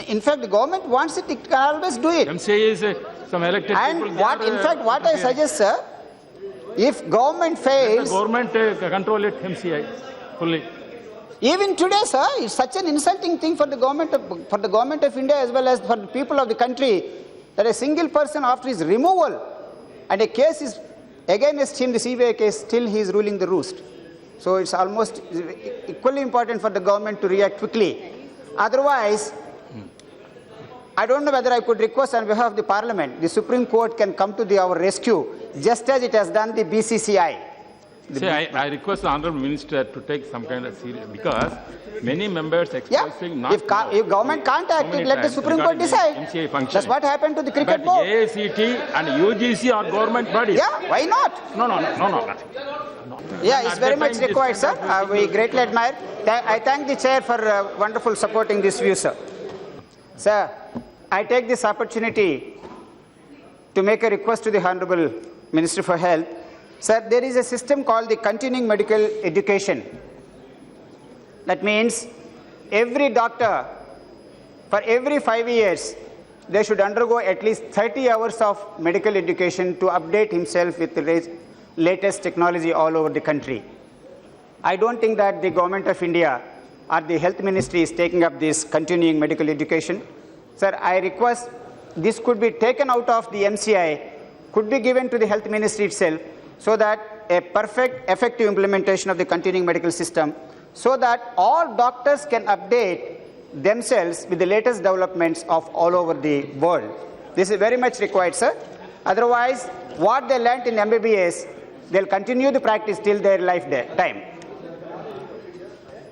In fact, the government wants it, it can always do it. MCI is some elected And people. what, in fact, what I suggest, sir, if government fails, the government control it, MCI fully. even today, sir, it's such an insulting thing for the government of India as well as for the people of the country that a single person after his removal and a case is against him, the CBI case, still he is ruling the roost. So it's almost equally important for the government to react quickly. Otherwise, I don't know whether I could request on behalf of the Parliament, the Supreme Court can come to our rescue, just as it has done the BCCI. See, I request the Honourable Minister to take some kind of serious, because many members expressing not. If government can't act, let the Supreme Court decide. That's what happened to the cricket board. AICT and UGC are government bodies. Yeah, why not? No, nothing. Yeah, it's very much required, sir. We greatly admire. I thank the chair for wonderful supporting this view, sir. Sir, I take this opportunity to make a request to the Honourable Minister for Health. Sir, there is a system called the continuing medical education. That means every doctor, for every 5 years, they should undergo at least 30 hours of medical education to update himself with the latest technology all over the country. I don't think that the Government of India or the Health Ministry is taking up this continuing medical education. Sir, I request this could be taken out of the MCI, could be given to the Health Ministry itself, so that a perfect, effective implementation of the continuing medical system, so that all doctors can update themselves with the latest developments of all over the world. This is very much required, sir. Otherwise, what they learnt in MBBS, they'll continue the practice till their lifetime.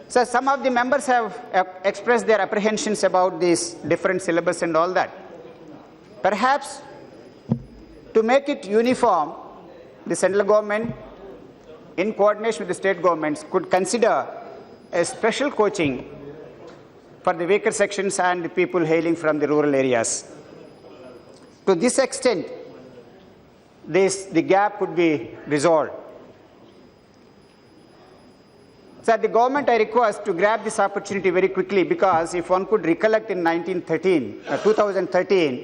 So some of the members have expressed their apprehensions about this different syllabus and all that. Perhaps to make it uniform, the central government, in coordination with the state governments, could consider a special coaching for the weaker sections and the people hailing from the rural areas. To this extent, the gap could be resolved. So the government, I request to grab this opportunity very quickly, because if one could recollect in 2013,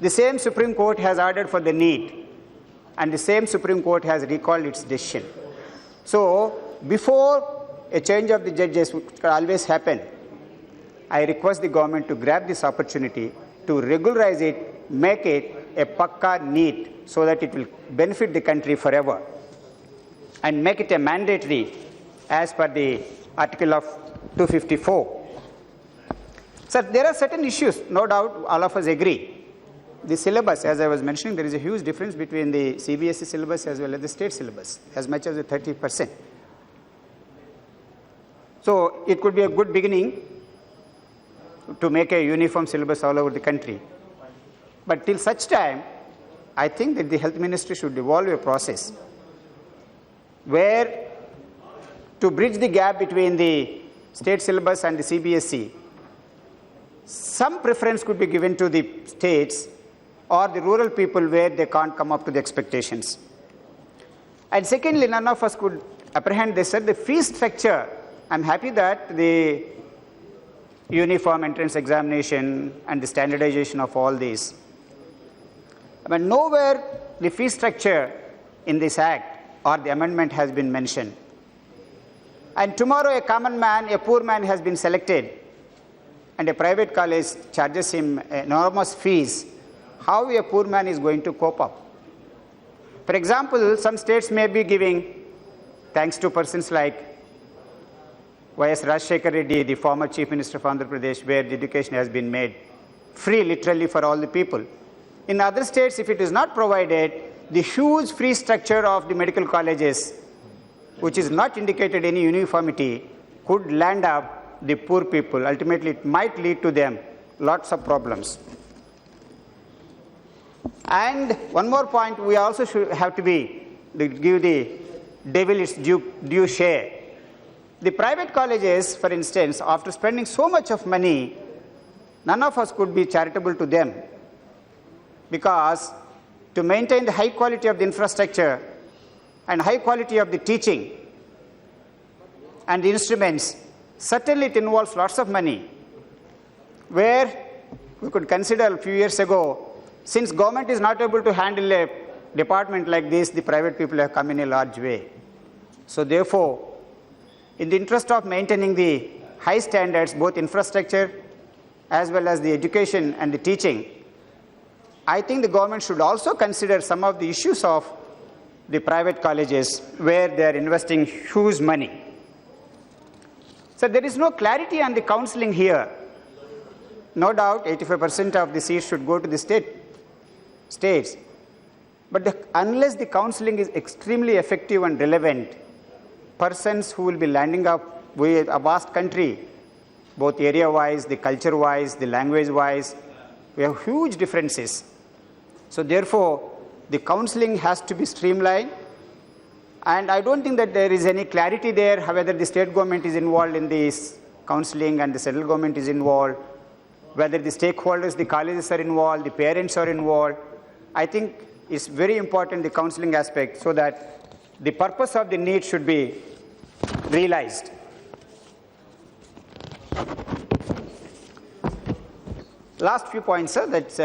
the same Supreme Court has ordered for the NEET, and the same Supreme Court has recalled its decision. So before a change of the judges, which could always happen, I request the government to grab this opportunity to regularize it, make it a pakka NEET, so that it will benefit the country forever, and make it a mandatory as per the article of 254. Sir, there are certain issues, no doubt all of us agree. The syllabus, as I was mentioning, there is a huge difference between the CBSE syllabus as well as the state syllabus, as much as 30%. So it could be a good beginning to make a uniform syllabus all over the country. But till such time, I think that the Health Ministry should evolve a process where, to bridge the gap between the state syllabus and the CBSE, some preference could be given to the states or the rural people where they can't come up to the expectations. And secondly, none of us could apprehend this, the fee structure. I'm happy that the uniform entrance examination and the standardization of all these. But nowhere the fee structure in this act or the amendment has been mentioned. And tomorrow a common man, a poor man has been selected, and a private college charges him enormous fees. How a poor man is going to cope up? For example, some states may be giving, thanks to persons like YSRCP Reddy, the former Chief Minister of Andhra Pradesh, where the education has been made free literally for all the people. In other states, if it is not provided, the huge fee structure of the medical colleges, which is not indicated any uniformity, could land up the poor people. Ultimately, it might lead to them lots of problems. And one more point, we also should have to give the devil its due share. The private colleges, for instance, after spending so much of money, none of us could be charitable to them, because to maintain the high quality of the infrastructure and high quality of the teaching and the instruments, certainly it involves lots of money. where we could consider a few years ago, since government is not able to handle a department like this, the private people have come in a large way. So therefore, in the interest of maintaining the high standards, both infrastructure as well as the education and the teaching, I think the government should also consider some of the issues of the private colleges where they are investing huge money. So there is no clarity on the counseling here. No doubt 85% of the seats should go to the states. But unless the counseling is extremely effective and relevant, persons who will be landing up with a vast country, both area-wise, the culture-wise, the language-wise, we have huge differences. So therefore, the counseling has to be streamlined, and I don't think that there is any clarity there whether the state government is involved in this counseling and the central government is involved, whether the stakeholders, the colleges are involved, the parents are involved. I think it's very important, the counseling aspect, so that the purpose of the need should be realized. Last few points, sir, that's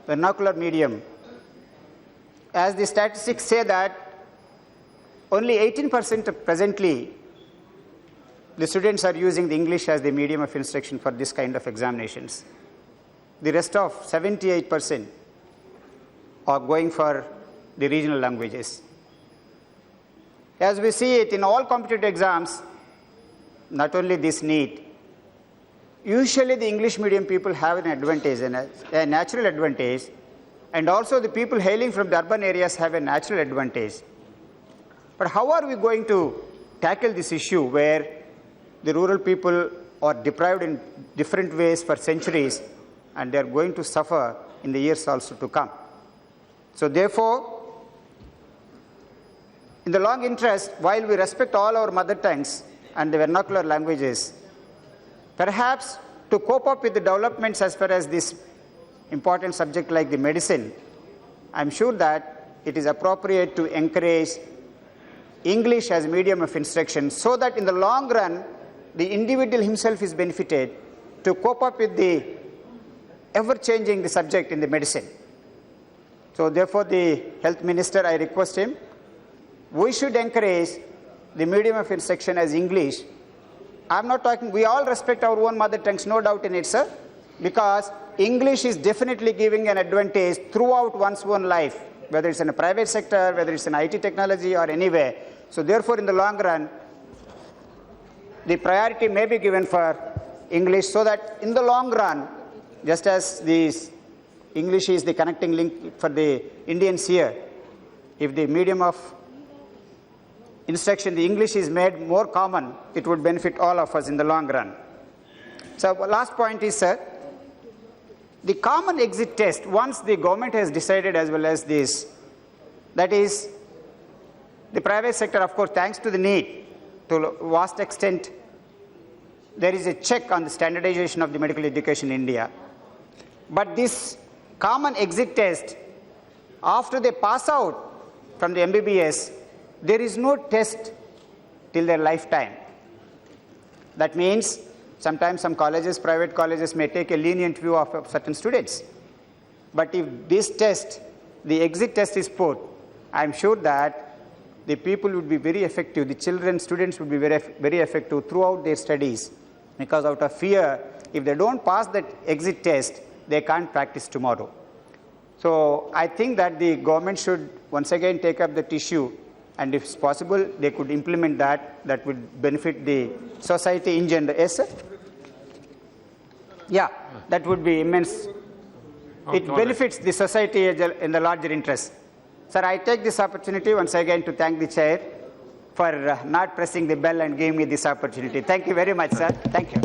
vernacular medium. As the statistics say that only 18% presently the students are using the English as the medium of instruction for this kind of examinations. The rest of 78% are going for the regional languages. As we see it in all competitive exams, not only this NEET, usually the English medium people have an advantage, a natural advantage, and also the people hailing from the urban areas have a natural advantage. But how are we going to tackle this issue where the rural people are deprived in different ways for centuries and they are going to suffer in the years also to come? So therefore, in the long interest, while we respect all our mother tongues and the vernacular languages, perhaps to cope up with the developments as far as this important subject like the medicine, I'm sure that it is appropriate to encourage English as medium of instruction so that in the long run, the individual himself is benefited to cope up with the ever-changing the subject in the medicine. So therefore, the health minister, I request him, we should encourage the medium of instruction as English. I'm not talking, we all respect our own mother tongues, no doubt in it, sir, because English is definitely giving an advantage throughout one's own life, whether it's in a private sector, whether it's in IT technology or anywhere. So therefore, in the long run, the priority may be given for English so that in the long run, just as this English is the connecting link for the Indians here, if the medium of instruction, the English is made more common, it would benefit all of us in the long run. So last point is, sir, the common exit test, once the government has decided as well as this, that is, the private sector, of course, thanks to the need, to a vast extent, there is a check on the standardization of the medical education in India. But this common exit test, after they pass out from the MBBS, there is no test till their lifetime. That means sometimes some colleges, private colleges may take a lenient view of certain students. But if this test, the exit test is put, I'm sure that the people would be very effective, the children, students would be very effective throughout their studies, because out of fear, if they don't pass that exit test, they can't practice tomorrow. So I think that the government should once again take up that issue, and if it's possible, they could implement that. That would benefit the society in general. Yes, sir? Yeah, that would be immense. It benefits the society in the larger interest. Sir, I take this opportunity once again to thank the chair for not pressing the bell and giving me this opportunity. Thank you very much, sir. Thank you.